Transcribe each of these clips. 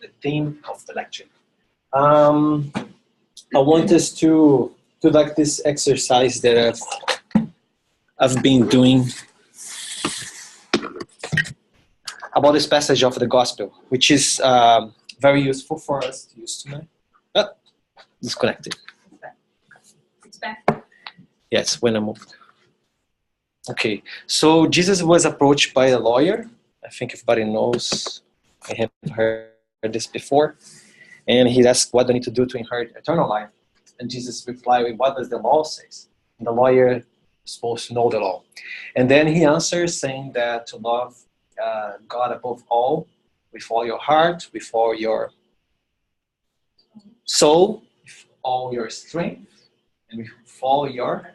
the theme of the lecture. I want us to like this exercise that I've been doing about this passage of the gospel, which is very useful for us to use tonight. Oh, disconnected. It's back. Yes, when I moved. Okay, so Jesus was approached by a lawyer. I think everybody knows. I have heard this before. And he asked, what do I need to do to inherit eternal life? And Jesus replied, what does the law say? And the lawyer is supposed to know the law. And then he answers saying that to love God above all, with all your heart, with all your soul, with all your strength, and with all your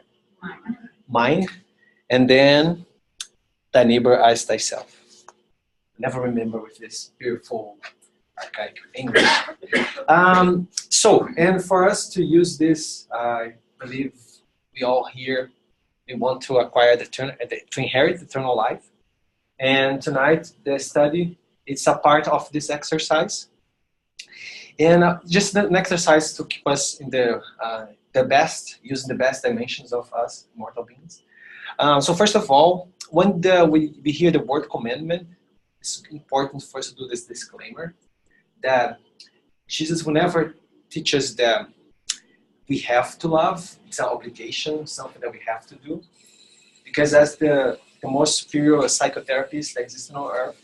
mind. And then thy neighbor as thyself. Never remember with this beautiful archaic English. And for us to use this, I believe we all here, we want to acquire to inherit eternal life. And tonight, the study, it's a part of this exercise. And just an exercise to keep us in the best, using the best dimensions of us mortal beings. So first of all, when we hear the word commandment, it's important for us to do this disclaimer that Jesus will never teach us that we have to love. It's an obligation, something that we have to do. Because as the most superior psychotherapist that exists on earth,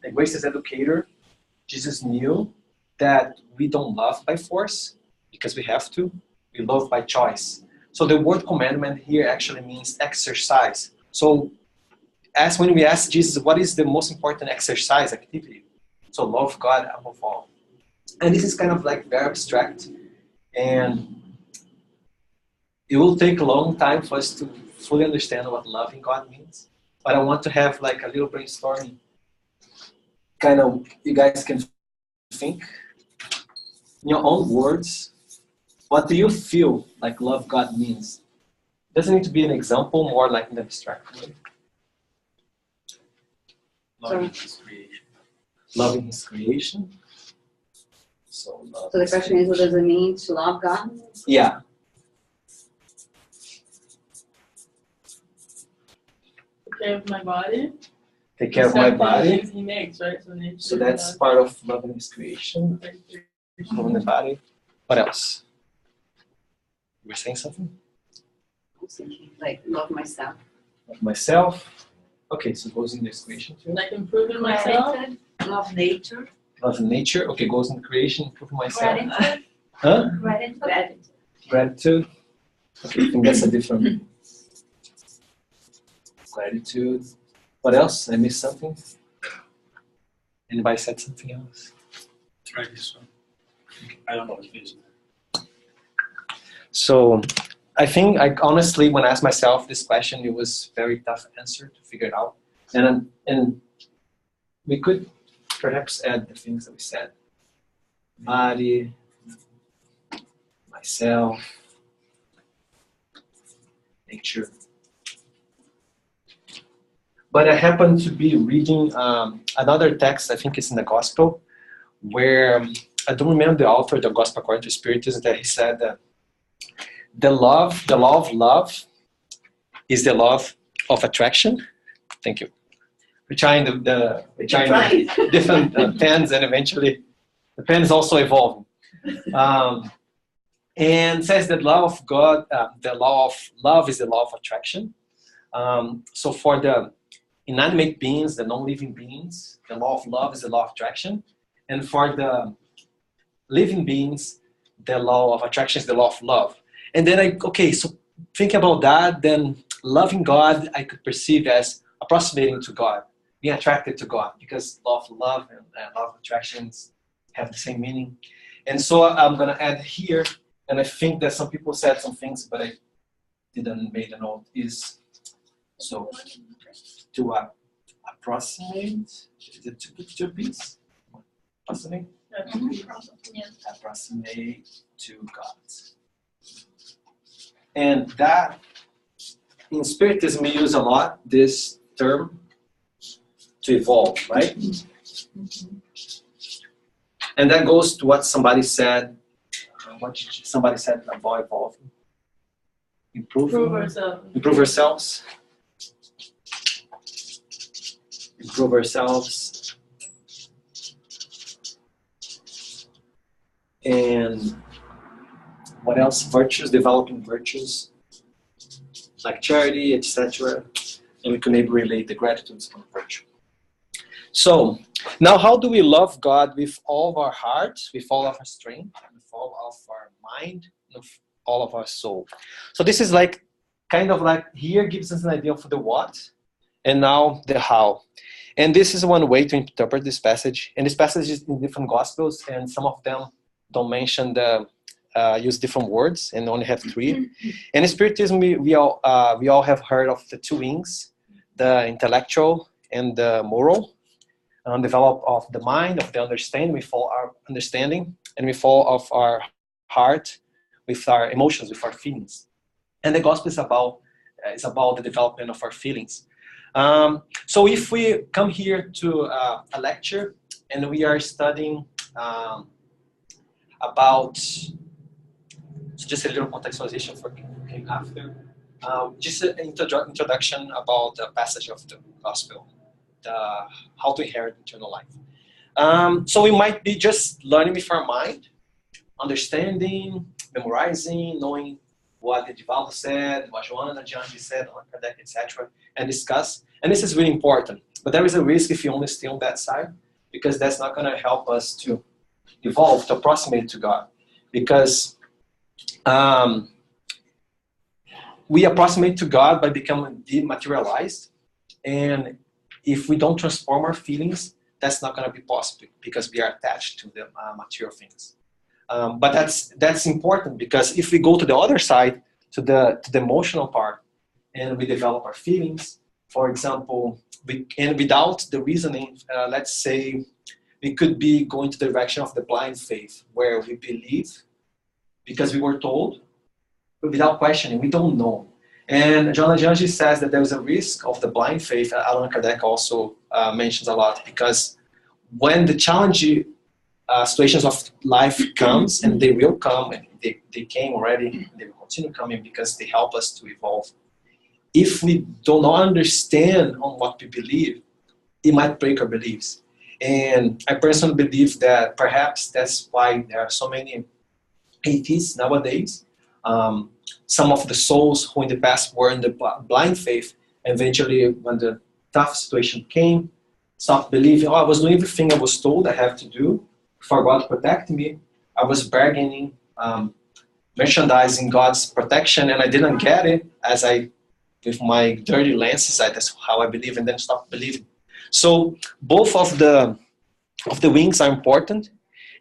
the greatest educator, Jesus knew that we don't love by force because we have to. We love by choice. So the word commandment here actually means exercise. So when we ask Jesus, what is the most important exercise activity? So love God above all. And this is kind of like very abstract. And it will take a long time for us to fully understand what loving God means. But I want to have like a little brainstorming. Kind of, you guys can think in your own words. What do you feel like love God means? It doesn't need to be an example, more like in the abstract way. Loving His creation. Loving His creation. So the question is, what does it mean to love God? Yeah. Take care of my body. Take care of my body. He makes, right? So that's part of loving His creation. Loving the body. What else? You were saying something? I was thinking, like, love myself. Love myself. Okay, so it goes in this creation too. Like improving myself. Love nature. Love nature. Okay, goes in creation, improving myself. Gratitude. Huh? Gratitude. Gratitude. Okay, I think that's a different. Gratitude. What else? I missed something? Anybody said something else? Try this one. I don't know what it is. So I think honestly, when I asked myself this question, it was very tough answer to figure it out. And we could perhaps add the things that we said. Body, myself, nature. But I happened to be reading another text, I think it's in the Gospel, where I don't remember the author, the Gospel according to Spiritism, that he said that the law of love is the law of attraction. Thank you. We're trying the different pens, and eventually the pen is also evolving. And says that law of God, the law of love is the law of attraction. So for the inanimate beings, the non-living beings, the law of love is the law of attraction. And for the living beings, the law of attraction is the law of love. And then so think about that, then loving God, I could perceive as approximating to God, being attracted to God, because law of love and law of attractions have the same meaning. And so I'm going to add here, and I think that some people said some things, but I didn't make a note, is so to approximate, is it to peace? Approximate? Approximate to God. And that, in Spiritism, we use a lot this term to evolve, right? And that goes to what somebody said. Somebody said about evolving. Prove ourselves. Improve ourselves. Improve ourselves. And what else? Virtues, developing virtues, like charity, etc. And we can maybe relate the gratitude on virtue. So, now how do we love God with all of our heart, with all of our strength, with all of our mind, with all of our soul? So this is like, kind of like, here gives us an idea of the what, and now the how. And this is one way to interpret this passage. And this passage is in different Gospels, and some of them don't mention use different words, and only have 3. And in Spiritism, we all have heard of the 2 wings, the intellectual and the moral. Develop of the mind, of the understanding, with all our understanding, and with all of our heart, with our emotions, with our feelings. And the gospel is about the development of our feelings. So if we come here to a lecture and we are studying about, so just a little contextualization for came after, just an introduction about the passage of the gospel. How to inherit eternal life. So we might be just learning with our mind, understanding, memorizing, knowing what the Ricardo said, what Joanna, Angelis said, Ricardo, etc., and discuss. And this is really important. But there is a risk if you only stay on that side, because that's not going to help us to evolve, to approximate to God. Because we approximate to God by becoming dematerialized, and if we don't transform our feelings, that's not going to be possible because we are attached to the material things. But that's important, because if we go to the other side, to the emotional part, and we develop our feelings, for example, and without the reasoning, let's say we could be going to the direction of the blind faith, where we believe because we were told, but without questioning, we don't know. And Joanna says that there is a risk of the blind faith. Allan Kardec also mentions a lot, because when the challenging situations of life comes, and they will come, and they came already, and they will continue coming because they help us to evolve. If we do not understand on what we believe, it might break our beliefs. And I personally believe that perhaps that's why there are so many atheists nowadays. Some of the souls who in the past were in the blind faith, eventually when the tough situation came, stopped believing, I was doing everything I was told I have to do for God to protect me. I was bargaining, merchandising God's protection, and I didn't get it as with my dirty lenses, that's how I believe, and then stopped believing. So both of the wings are important,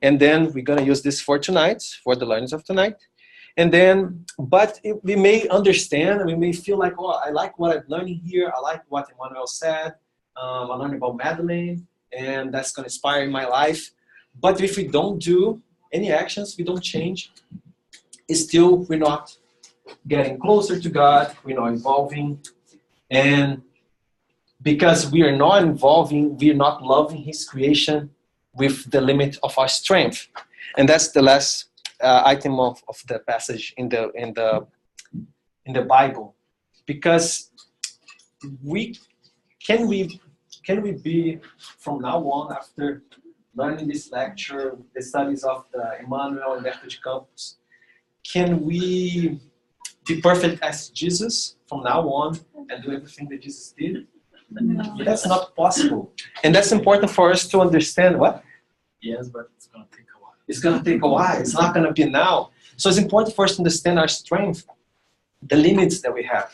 and then we're going to use this for tonight, for the learnings of tonight. And then, but we may understand, and we may feel like, oh, I like what I'm learning here. I like what Emmanuel said. I learned about Magdalene, and that's going to inspire my life. But if we don't do any actions, we don't change, still we're not getting closer to God, we're not evolving. And because we are not evolving, we are not loving His creation with the limit of our strength. And that's the last item of the passage in the Bible. Because can we be from now on, after learning this lecture, the studies of the Emmanuel and Humberto de Campos, can we be perfect as Jesus from now on and do everything that Jesus did? No. That's not possible. And that's important for us to understand. What? Yes, but it's going to take a while. It's going to take a while. It's not going to be now. So it's important for us to understand our strength, the limits that we have.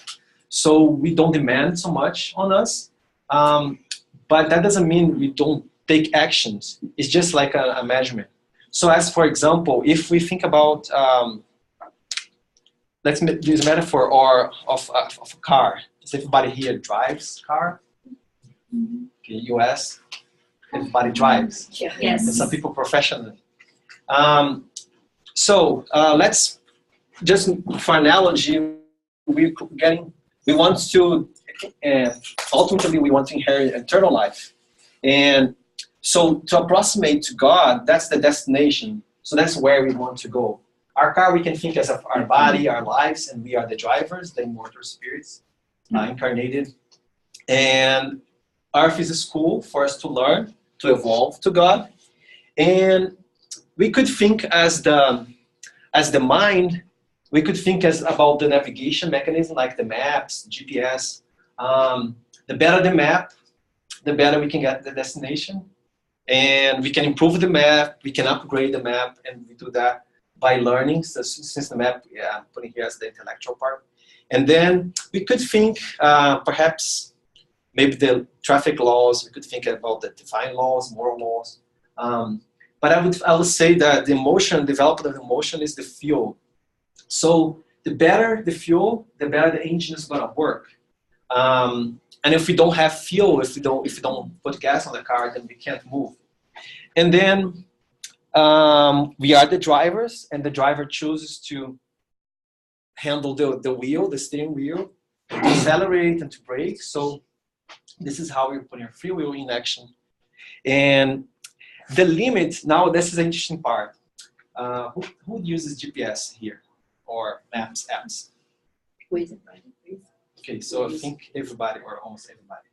So we don't demand so much on us. But that doesn't mean we don't take actions. It's just like a measurement. So as for example, if we think about, let's use a metaphor of a car. Does everybody here drives car? Okay, US, everybody drives. Yes. And some people professionally. So let's just, for analogy, we want to, ultimately we want to inherit eternal life. And So to approximate to God, that's the destination. So that's where we want to go. Our car, we can think as of our body, our lives, and we are the drivers, the immortal spirits, incarnated. And Earth is a school for us to learn, to evolve to God. And we could think as the mind, we could think as about the navigation mechanism, like the maps, GPS. The better the map, the better we can get the destination. And we can improve the map, we can upgrade the map, and we do that by learning, so since the map, I'm putting here as the intellectual part. And then we could think, perhaps, maybe the traffic laws, we could think about the divine laws, moral laws. But I would say that the emotion, development of emotion is the fuel. So the better the fuel, the better the engine is gonna work. And if we don't have fuel, if we don't put gas on the car, then we can't move. And then we are the drivers, and the driver chooses to handle the wheel, the steering wheel, to accelerate and to brake. So this is how we're putting free will in action. And the limit, now this is an interesting part. Who uses GPS here? Or maps, apps? Okay, so I think everybody, or almost everybody.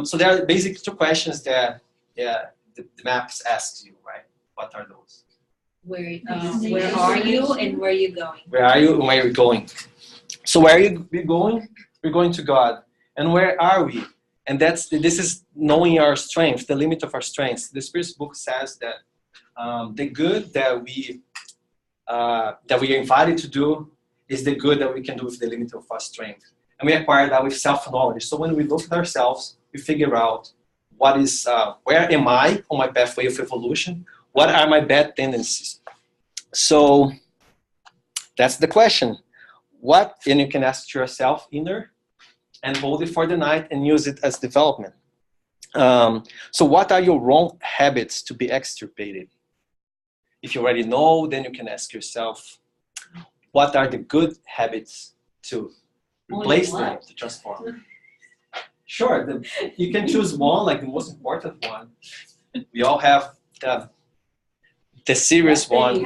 So there are basically two questions that the maps asks you, right? What are those? Where are you and where are you going? Where are you and where are you going? So where are you going? We're going to God. And where are we? And this is knowing our strength, the limit of our strengths. The Spiritist book says that the good that we are invited to do is the good that we can do with the limit of our strength. And we acquire that with self-knowledge. So when we look at ourselves, we figure out what is, where am I on my pathway of evolution? What are my bad tendencies? So that's the question. And you can ask to yourself inner and hold it for the night and use it as development. So what are your wrong habits to be extirpated? If you already know, then you can ask yourself, what are the good habits to replace them, to transform? Sure, you can choose one, like the most important one. We all have the serious one.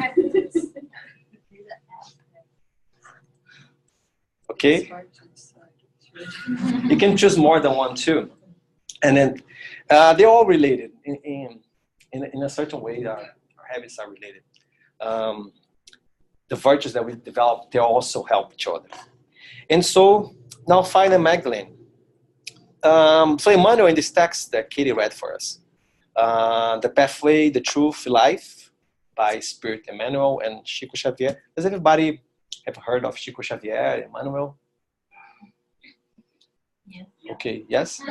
Okay? You can choose more than one too. And then they're all related. In a certain way, our habits are related. The virtues that we develop, they also help each other. And so, now finally Magdalene. So Emmanuel, in this text that Katie read for us, The Pathway, the Truth, Life, by Spirit Emmanuel and Chico Xavier. Does everybody have heard of Chico Xavier, Emmanuel? Yes. Okay, yes?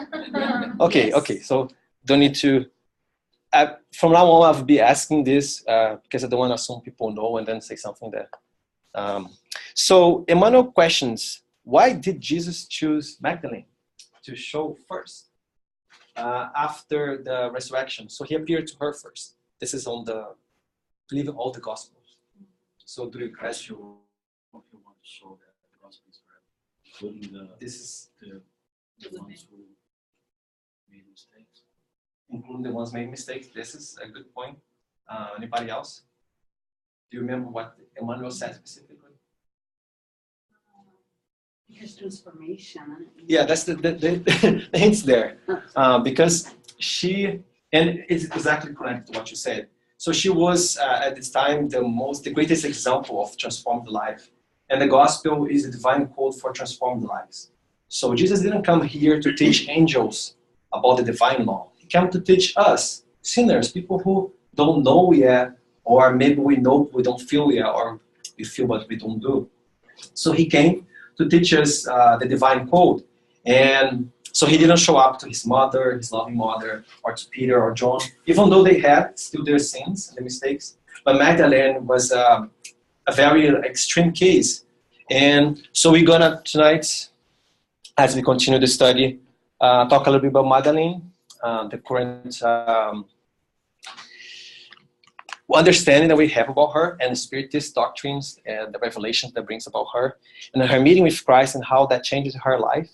Okay, yes. Okay, so don't need to, from now on I'll be asking this because I don't want to assume people know and then say something that. So Emmanuel questions, why did Jesus choose Magdalene to show first after the resurrection? So he appeared to her first. This is on the, I believe, all the Gospels. So do you guys you want to show that the Gospels are including this is the ones who made mistakes? Including the ones made mistakes. This is a good point. Anybody else? Do you remember what Emmanuel said specifically? Because transformation. Yeah, that's the hints there. Because she, and it's exactly correct to what you said. So she was at this time the greatest example of transformed life. And the gospel is a divine code for transformed lives. So Jesus didn't come here to teach angels about the divine law. He came to teach us, sinners, people who don't know yet, or maybe we know we don't feel yet, or we feel but we don't do. So he came to teach us the divine code. And so he didn't show up to his mother, his loving mother, or to Peter or John, even though they had still their sins and their mistakes. But Magdalene was a very extreme case. And so we're gonna tonight, as we continue the study, talk a little bit about Magdalene, the current understanding that we have about her, and the Spiritist doctrines and the revelations that brings about her, and her meeting with Christ and how that changes her life.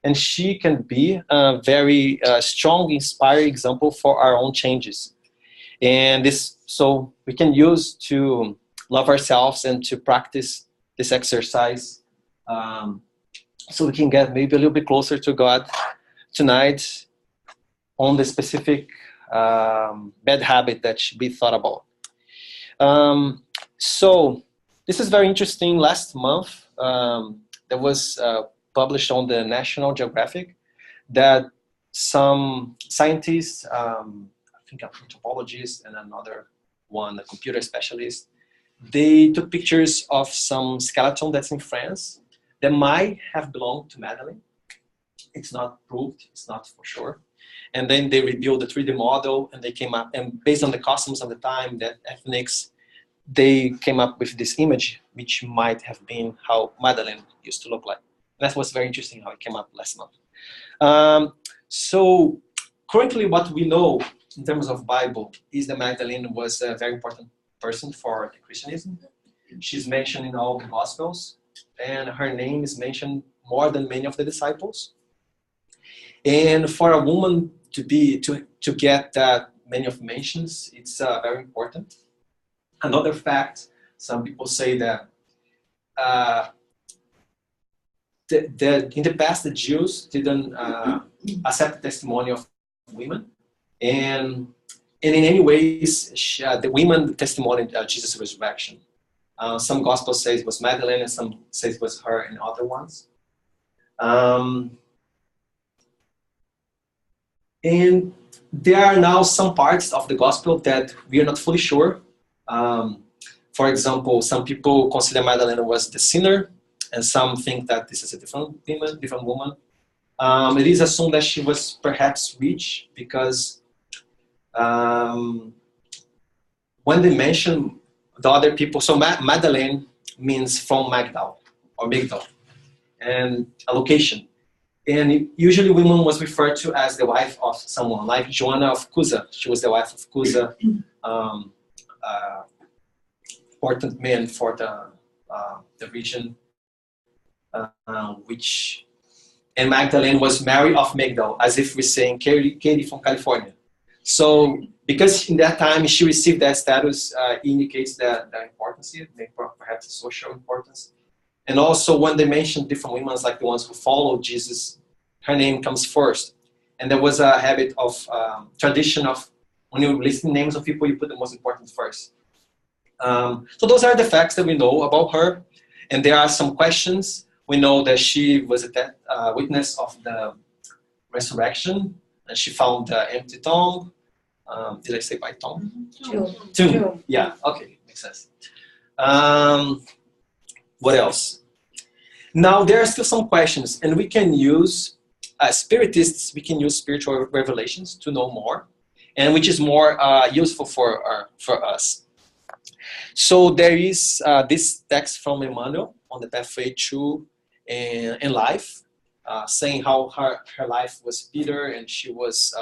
and she can be a very strong, inspiring example for our own changes. And this, so we can use to love ourselves and to practice this exercise, so we can get maybe a little bit closer to God tonight on the specific bad habit that should be thought about. So this is very interesting. Last month, there was published on the National Geographic that some scientists, I think an anthropologist and another one, a computer specialist, they took pictures of some skeleton that's in France that might have belonged to Magdalene. It's not proved, it's not for sure. And then they rebuilt the 3D model, and they came up, and based on the customs of the time, that ethnics, they came up with this image, which might have been how Magdalene used to look like. That was very interesting how it came up last month. So currently what we know in terms of Bible is that Magdalene was a very important person for the Christianism. She's mentioned in all the Gospels, and her name is mentioned more than many of the disciples. And for a woman to get that many of mentions, it's very important. Another fact, some people say that in the past, the Jews didn't accept the testimony of women, and in any ways, the women testimonied Jesus' resurrection. Some Gospels say it was Magdalene, and some say it was her, and other ones. And there are now some parts of the Gospel that we are not fully sure. For example, some people consider Magdalene was the sinner, and some think that this is a different woman. It is assumed that she was perhaps rich because when they mention the other people, so Magdalene means from Magdal or Migdal, and a location. And usually women was referred to as the wife of someone, like Joanna of Cusa. She was the wife of Cusa, important man for the region, and Magdalene was Mary of Migdal, as if we're saying Katie from California. So because in that time she received that status, indicates the importance, perhaps social importance. And also when they mention different women, like the ones who followed Jesus, her name comes first. And there was a habit of tradition of when you list names of people, you put the most important first. So those are the facts that we know about her. And there are some questions. We know that she was a witness of the resurrection, and she found the empty tomb. Did I say by tomb? Tomb. Yeah, okay, makes sense. What else? Now, there are still some questions, and we can use, as Spiritists, we can use spiritual revelations to know more, and which is more useful for us. So there is this text from Emmanuel on the pathway to in life, saying how her life was bitter, and she was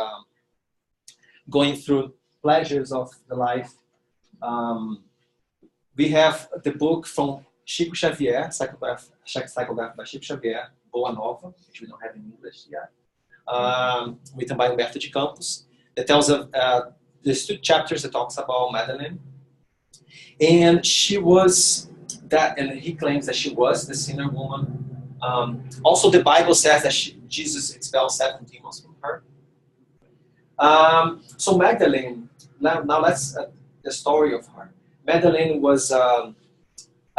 going through pleasures of the life. We have the book from Chico Xavier, Psychograph by Chico Xavier, Boa Nova, which we don't have in English yet, written by Humberto de Campos, that tells there's 2 chapters that talks about Magdalene. And she was that, and he claims that she was the sinner woman. Also, the Bible says that Jesus expelled 7 demons from her. So Magdalene, now let's the story of her. Magdalene was a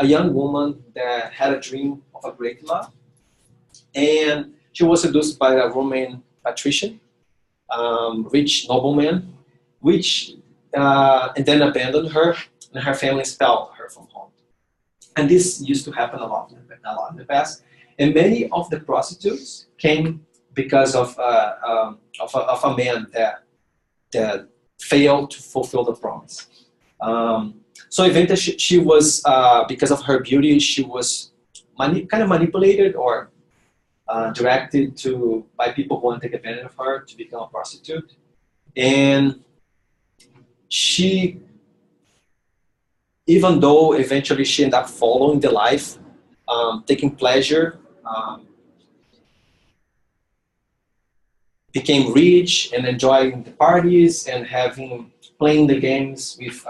young woman that had a dream of a great love, and she was seduced by a Roman patrician, rich nobleman, and then abandoned her, and her family expelled her from home. And this used to happen a lot in the past. And many of the prostitutes came because of a man that failed to fulfill the promise. So eventually she was, because of her beauty, she was kind of manipulated or directed by people who want to take advantage of her to become a prostitute. And she, even though eventually she ended up following the life, taking pleasure, became rich and enjoying the parties and playing the games with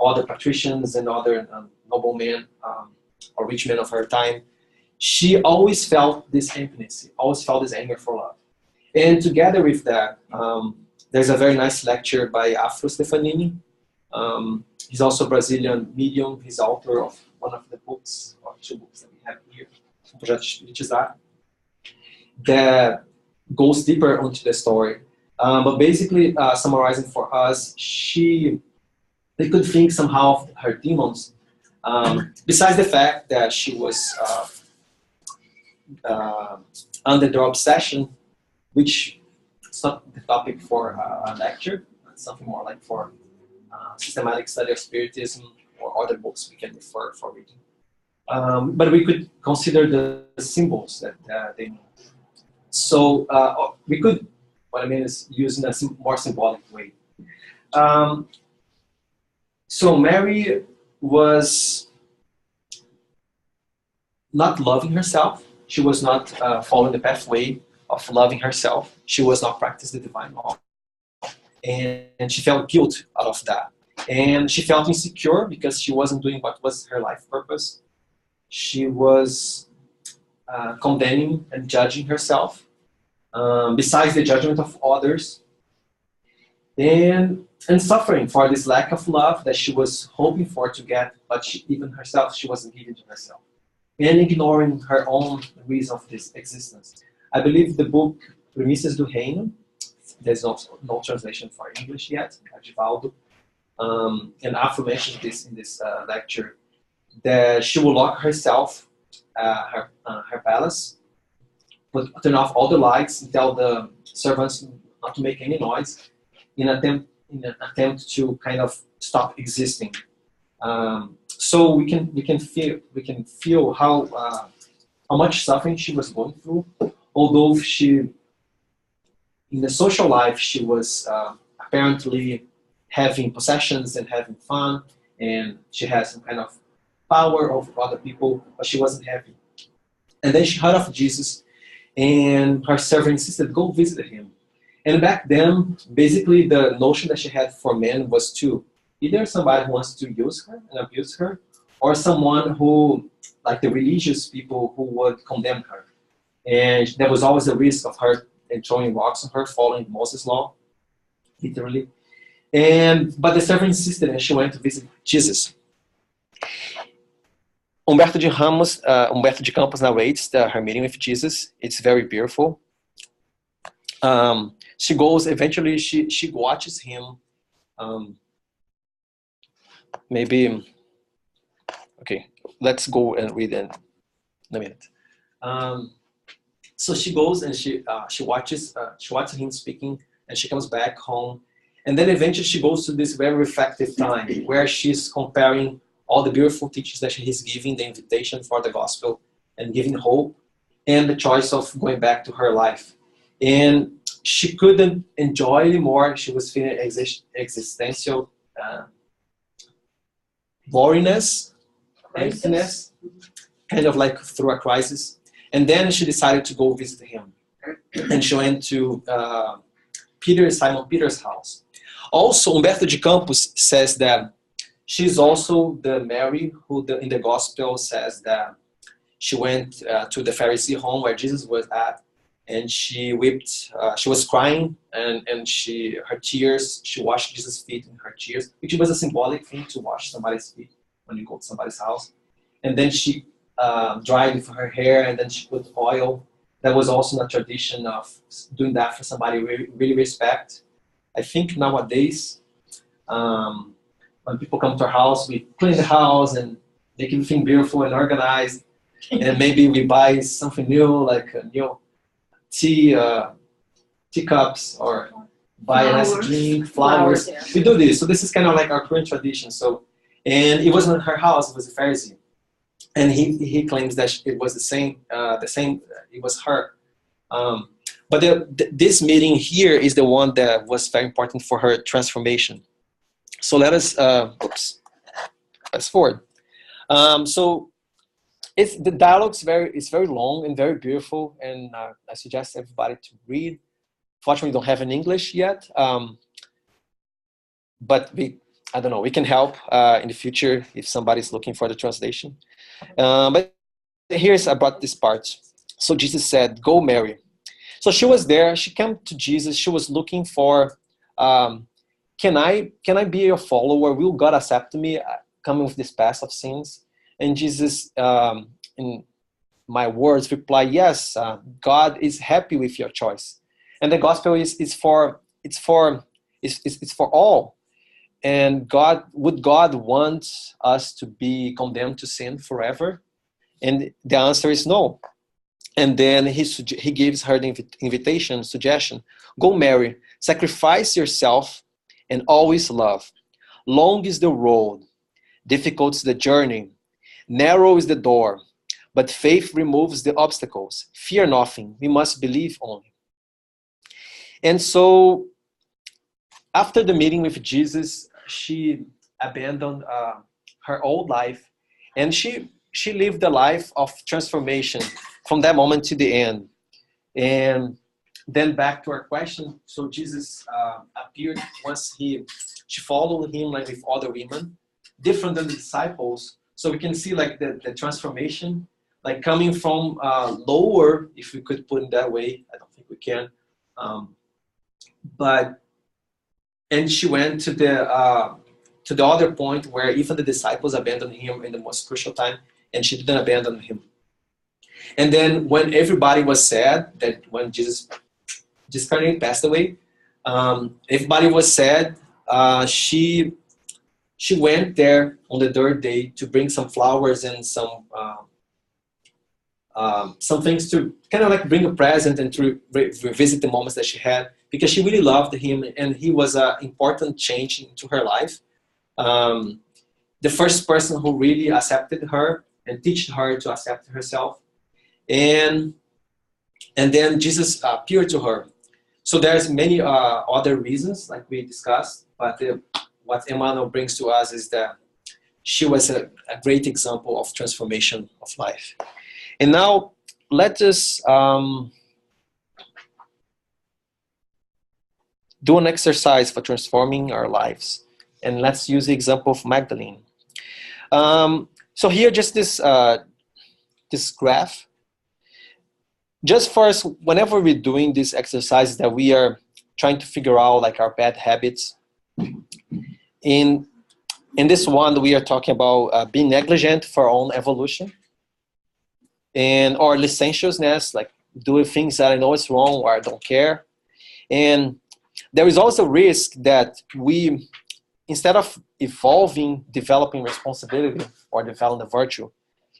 other patricians and other noblemen or rich men of her time. She always felt this emptiness, always felt this anger for love. And together with that, there's a very nice lecture by Afro Stefanini. He's also a Brazilian medium. He's author of one of the books, or two books that we have here, Projeto Spiritizar, that goes deeper into the story. But basically, summarizing for us, they could think somehow of her demons, besides the fact that she was under their obsession, which is not the topic for a lecture. It's something more like for systematic study of Spiritism or other books we can refer for reading. But we could consider the symbols that they mean. So we could, what I mean is use in a more symbolic way. So Mary was not loving herself. She was not following the pathway of loving herself. She was not practicing the divine law. And she felt guilt out of that. And she felt insecure because she wasn't doing what was her life purpose. She was condemning and judging herself, besides the judgment of others, and suffering for this lack of love that she was hoping for to get, but even herself, she wasn't giving to herself, and ignoring her own reason of this existence. I believe the book Premissas do Reino, there's no translation for English yet, Argivaldo, and Afro mentioned this in this lecture, that she will lock herself, her palace, turn off all the lights and tell the servants not to make any noise in an attempt to kind of stop existing. So we can feel how much suffering she was going through, although in the social life she was apparently having possessions and having fun, and she had some kind of power over other people, but she wasn't happy. And then she heard of Jesus, and her servant insisted, go visit him. And back then, basically the notion that she had for men was to either somebody who wants to use her and abuse her, or someone who, like the religious people who would condemn her. And there was always a risk of her throwing rocks on her, following Moses' law, literally. But the servant insisted, and she went to visit Jesus. Humberto de Campos narrates her meeting with Jesus. It's very beautiful. She goes, eventually she watches him. Okay, let's go and read in a minute. So she goes and she watches him speaking, and she comes back home. And then eventually she goes to this very reflective time where she's comparing all the beautiful teachings that he's giving, the invitation for the gospel and giving hope, and the choice of going back to her life. And she couldn't enjoy anymore. She was feeling existential boringness, emptiness, kind of like through a crisis. And then she decided to go visit him. And she went to Simon Peter's house. Also, Humberto de Campos says that she's also the Mary who in the gospel says that she went to the Pharisee home where Jesus was at, and she wept, she was crying, and her tears, she washed Jesus' feet in her tears, which was a symbolic thing to wash somebody's feet when you go to somebody's house. And then she dried with her hair, and then she put oil. That was also a tradition of doing that for somebody we really respect. I think nowadays, when people come to our house, we clean the house and make everything beautiful and organized. And maybe we buy something new, like a new teacups, or buy a nice drink, flowers. We do this. So this is kind of like our current tradition. So, and it wasn't her house, it was a Pharisee. And he claims that it was the same, it was her. But this meeting here is the one that was very important for her transformation. So let us, fast forward. So the dialogue is very long and very beautiful, and I suggest everybody to read fortunately don't have in English yet. But I don't know, we can help in the future if somebody's looking for the translation. But here's about this part. So Jesus said, "Go, Mary." So she was there. She came to Jesus. She was looking for, can I be your follower? Will God accept me coming with this past of sins? And Jesus, in my words, reply, yes, God is happy with your choice. And the gospel is for all. And would God want us to be condemned to sin forever? And the answer is no. And then he gives her the invitation, suggestion: go, Mary, sacrifice yourself and always love. Long is the road, difficult is the journey, narrow is the door, but faith removes the obstacles. Fear nothing, we must believe only. And so after the meeting with Jesus, she abandoned her old life, and she lived a life of transformation from that moment to the end. And then back to our question. So Jesus appeared once she followed him like with other women, different than the disciples. So we can see like the transformation, like coming from lower, if we could put it that way. I don't think we can. And she went to the other point where even the disciples abandoned him in the most crucial time, and she didn't abandon him. And then when everybody was sad that when Jesus passed away, everybody was sad. She went there on the third day to bring some flowers and some things to kind of like bring a present and to revisit the moments that she had, because she really loved him and he was an important change into her life. The first person who really accepted her and taught her to accept herself. And then Jesus appeared to her. So there's many other reasons like we discussed, but what Emmanuel brings to us is that she was a great example of transformation of life. And now let us do an exercise for transforming our lives. And let's use the example of Magdalene. So here, just this graph. Just first, whenever we're doing this exercise that we are trying to figure out like our bad habits, in this one we are talking about being negligent for our own evolution, and or licentiousness, like doing things that I know is wrong or I don't care. And there is also risk that we, instead of evolving, developing responsibility or developing the virtue,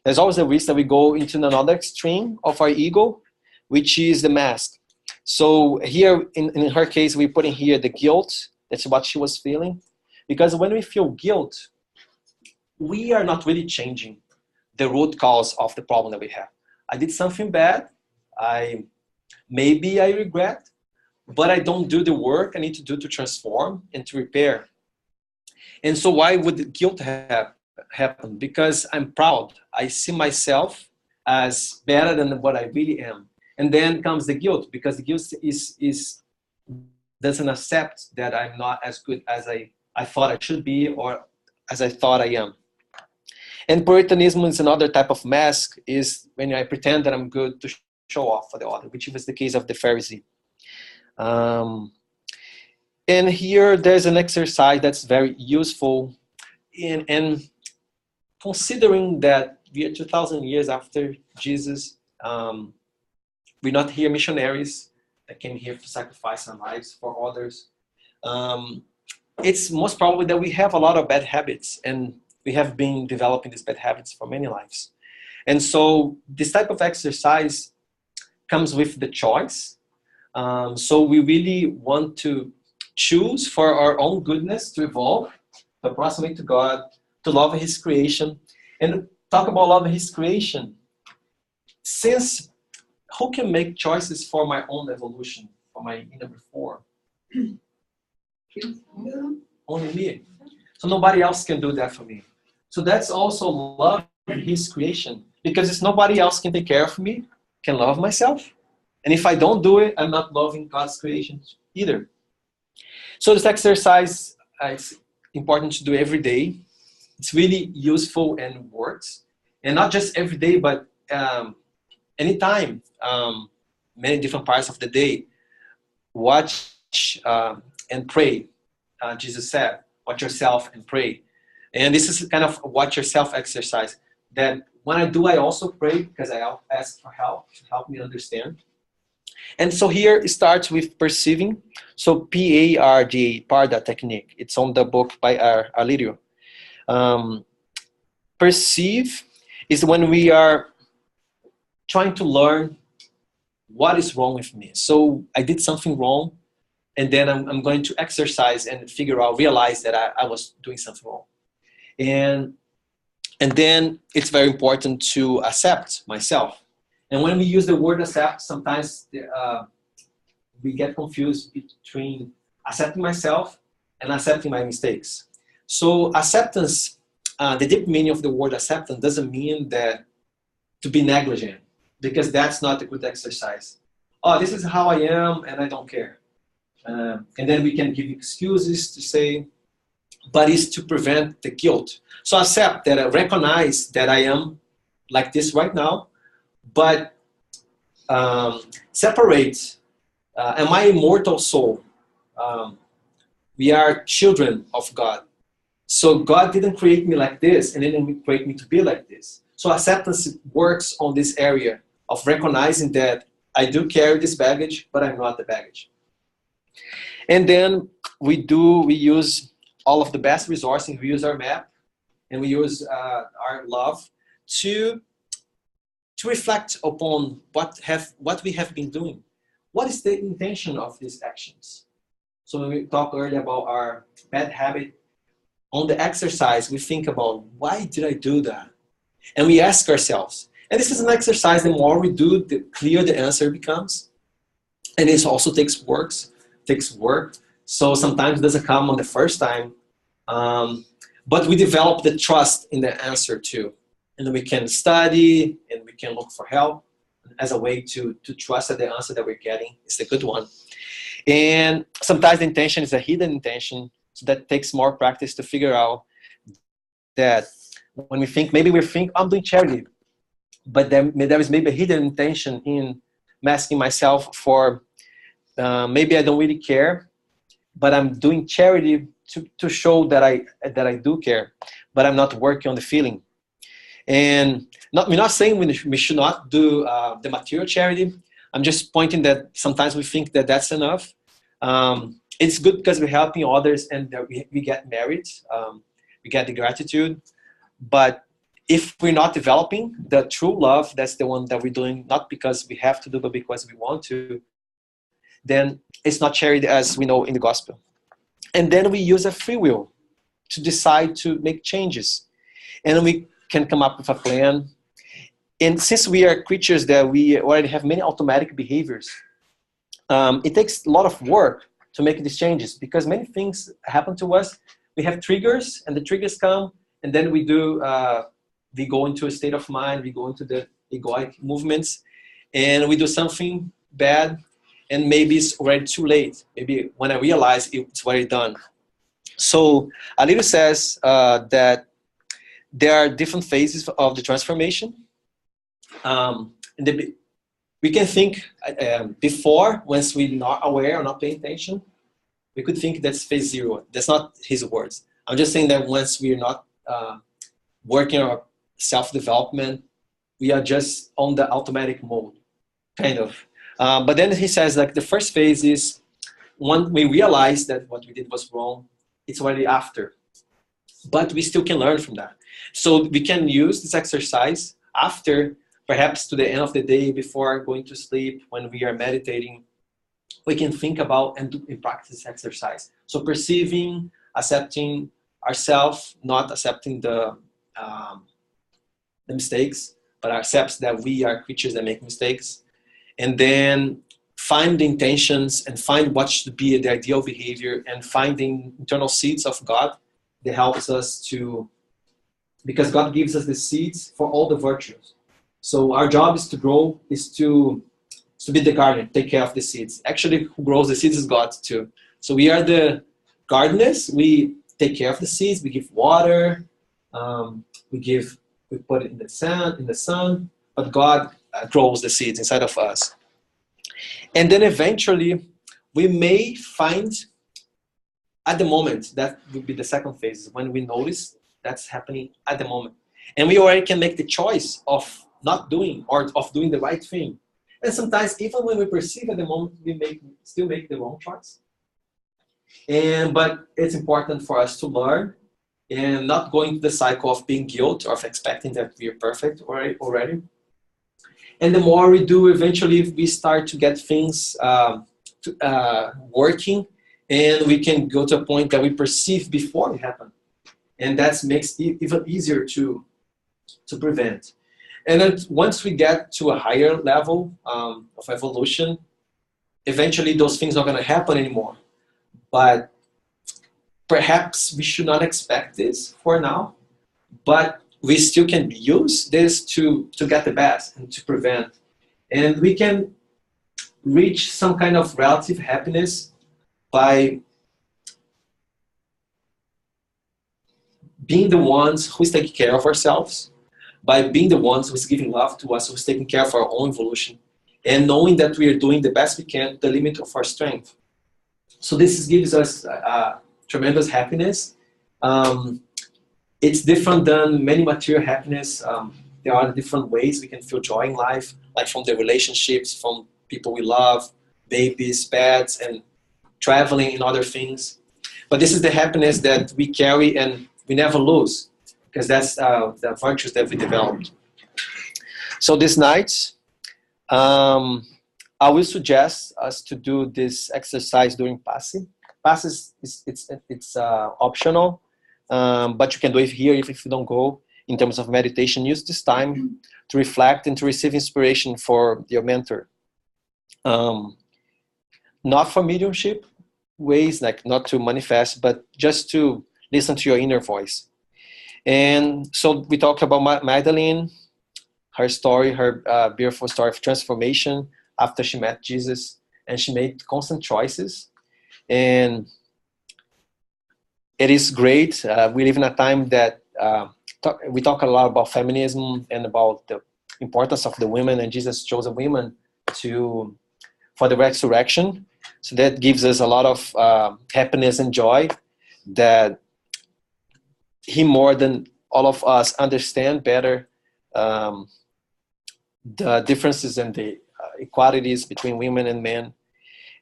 there's always a risk that we go into another extreme of our ego, which is the mask. So here, in her case, we put in here the guilt. That's what she was feeling. Because when we feel guilt, we are not really changing the root cause of the problem that we have. I did something bad. Maybe I regret, but I don't do the work I need to do to transform and to repair. And so why would guilt happen? Because I'm proud. I see myself as better than what I really am. And then comes the guilt, because the guilt doesn't accept that I'm not as good as I thought I should be or as I thought I am. And Puritanism is another type of mask, is when I pretend that I'm good to show off for the other, which was the case of the Pharisee. And here there's an exercise that's very useful in considering that we are 2,000 years after Jesus. We're not here missionaries that came here to sacrifice our lives for others. It's most probably that we have a lot of bad habits, and we have been developing these bad habits for many lives. And so this type of exercise comes with the choice. So we really want to choose for our own goodness to evolve, to approximate to God, to love His creation. And talk about loving His creation. Since who can make choices for my own evolution, for my inner reform? Only me. So nobody else can do that for me. So that's also love His creation, because if nobody else can take care of me, can love myself. And if I don't do it, I'm not loving God's creation either. So this exercise, it's important to do every day. It's really useful and works. And not just every day, but anytime, many different parts of the day. Watch and pray. Jesus said, watch yourself and pray. And this is kind of a watch yourself exercise. That when I do, I also pray because I ask for help to help me understand. And so here it starts with perceiving. So PARDA, Parda technique. It's on the book by Alirio. Perceive is when we are trying to learn what is wrong with me. So I did something wrong, and then I'm going to exercise and realize that I was doing something wrong. And then it's very important to accept myself. And when we use the word accept, sometimes we get confused between accepting myself and accepting my mistakes. So acceptance, the deep meaning of the word acceptance doesn't mean that to be negligent, because that's not a good exercise. Oh, this is how I am and I don't care. And then we can give excuses to say, but it's to prevent the guilt. So accept that I recognize that I am like this right now, but separate, am I immortal soul? We are children of God. So God didn't create me like this and didn't create me to be like this. So acceptance works on this area of recognizing that I do carry this baggage, but I'm not the baggage. And then we use all of the best resources. We use our map and we use our love to reflect upon what we have been doing. What is the intention of these actions? So when we talked earlier about our bad habit, on the exercise, we think about, why did I do that? And we ask ourselves. And this is an exercise, the more we do, the clearer the answer becomes. And it also takes work. So sometimes it doesn't come on the first time. But we develop the trust in the answer too. And then we can study and we can look for help as a way to trust that the answer that we're getting is the good one. And sometimes the intention is a hidden intention. So that takes more practice to figure out that when we think, I'm doing charity, but there is maybe a hidden intention in masking myself for, maybe I don't really care, but I'm doing charity to show that I do care, but I'm not working on the feeling. And we're not saying we should not do the material charity. I'm just pointing that sometimes we think that that's enough. It's good because we're helping others and we get merit, we get the gratitude. But if we're not developing the true love, that's the one that we're doing, not because we have to do, but because we want to, then it's not charity as we know in the gospel. And then we use a free will to decide to make changes. And we can come up with a plan. And since we are creatures that we already have many automatic behaviors, it takes a lot of work to make these changes because many things happen to us. We have triggers and the triggers come and then we go into a state of mind, we go into the egoic movements and we do something bad and maybe it's already too late. Maybe when I realize it's already done. So Alirio says that there are different phases of the transformation. We can think before, once we're not aware or not paying attention, we could think that's phase 0. That's not his words. I'm just saying that once we're not working on our self-development, we are just on the automatic mode, kind of. But then he says like the first phase is when we realize that what we did was wrong, it's already after. But we still can learn from that. So we can use this exercise after, perhaps to the end of the day, before going to sleep, when we are meditating, we can think about and practice exercise. So perceiving, accepting ourselves, not accepting the mistakes, but accepts that we are creatures that make mistakes. And then find the intentions and find what should be the ideal behavior and finding internal seeds of God that helps us to, because God gives us the seeds for all the virtues. So our job is to grow, is to to be the gardener, take care of the seeds. Actually, who grows the seeds is God too. So we are the gardeners. We take care of the seeds. We give water. We put it in the sun. But God grows the seeds inside of us. And then eventually, we may find at the moment, that would be the second phase, when we notice that's happening at the moment. And we already can make the choice of not doing or of doing the right thing. And sometimes, even when we perceive at the moment, we still make the wrong choice. But it's important for us to learn and not go into the cycle of being guilt or of expecting that we are perfect already. And the more we do, eventually we start to get things working, and we can go to a point that we perceive before it happened. And that makes it even easier to prevent. And then once we get to a higher level of evolution, eventually those things are not going to happen anymore. But perhaps we should not expect this for now, but we still can use this to get the best and to prevent. And we can reach some kind of relative happiness by being the ones who's taking care of ourselves, by being the ones who's giving love to us, who's taking care of our own evolution, and knowing that we are doing the best we can to the limit of our strength. So this gives us tremendous happiness. It's different than many material happiness. There are different ways we can feel joy in life, like from the relationships, from people we love, babies, pets, and traveling and other things. But this is the happiness that we carry and we never lose, because that's the virtues that we developed. So this night, I will suggest us to do this exercise during passe. Passe it's optional, but you can do it here if you don't go. In terms of meditation, use this time to reflect and to receive inspiration for your mentor. Not for mediumship ways, like not to manifest, but just to listen to your inner voice. And so we talked about Magdalene, her story, her beautiful story of transformation after she met Jesus, and she made constant choices. And it is great. We live in a time that we talk a lot about feminism and about the importance of the women, and Jesus chose a woman for the resurrection. So that gives us a lot of happiness and joy that he, more than all of us, understand better the differences and the equalities between women and men.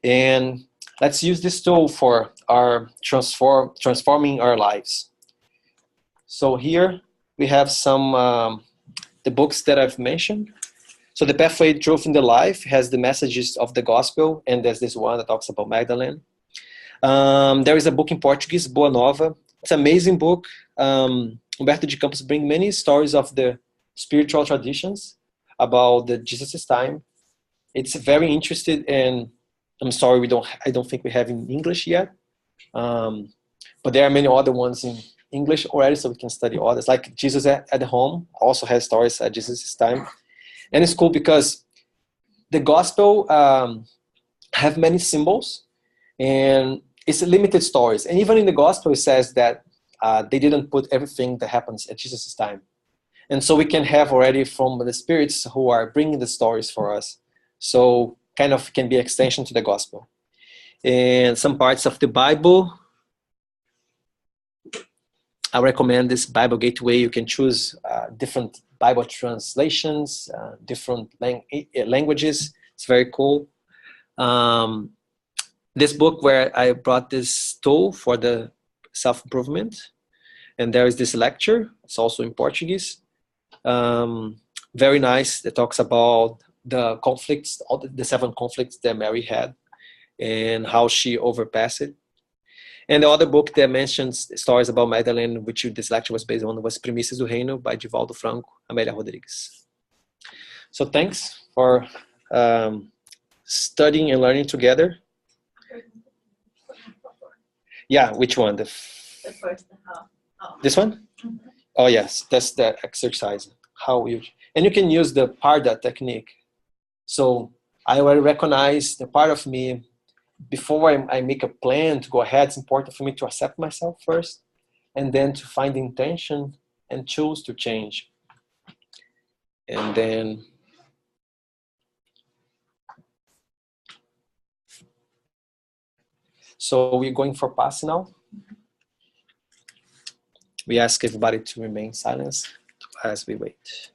And let's use this tool for our transforming our lives. So here we have some the books that I've mentioned. So the Pathway, Truth, and the Life has the messages of the gospel, and there's this one that talks about Magdalene. There is a book in Portuguese, Boa Nova. It's an amazing book. Humberto de Campos brings many stories of the spiritual traditions about the Jesus' time. It's very interesting, and I'm sorry I don't think we have in English yet. But there are many other ones in English already, so we can study others. Like Jesus at Home also has stories at Jesus' time. And it's cool because the gospel have many symbols, and it's limited stories. And even in the gospel, it says that they didn't put everything that happens at Jesus' time. And so we can have already from the spirits who are bringing the stories for us. So kind of can be extension to the gospel. And some parts of the Bible, I recommend this Bible Gateway. You can choose different Bible translations, different languages. It's very cool. This book where I brought this tool for the self-improvement. And there is this lecture. It's also in Portuguese. Very nice. It talks about the conflicts, all the 7 conflicts that Mary had and how she overpassed it. And the other book that mentions stories about Magdalene, which this lecture was based on, was Primícias do Reino by Divaldo Franco, Amélia Rodrigues. So thanks for studying and learning together. Yeah, which one? The first half. Oh. This one? Mm-hmm. Oh yes, that's the exercise. And you can use the Parda technique. So I already recognize the part of me. Before I make a plan to go ahead, it's important for me to accept myself first, and then to find the intention and choose to change. And then so we're going for pass now. We ask everybody to remain silent as we wait.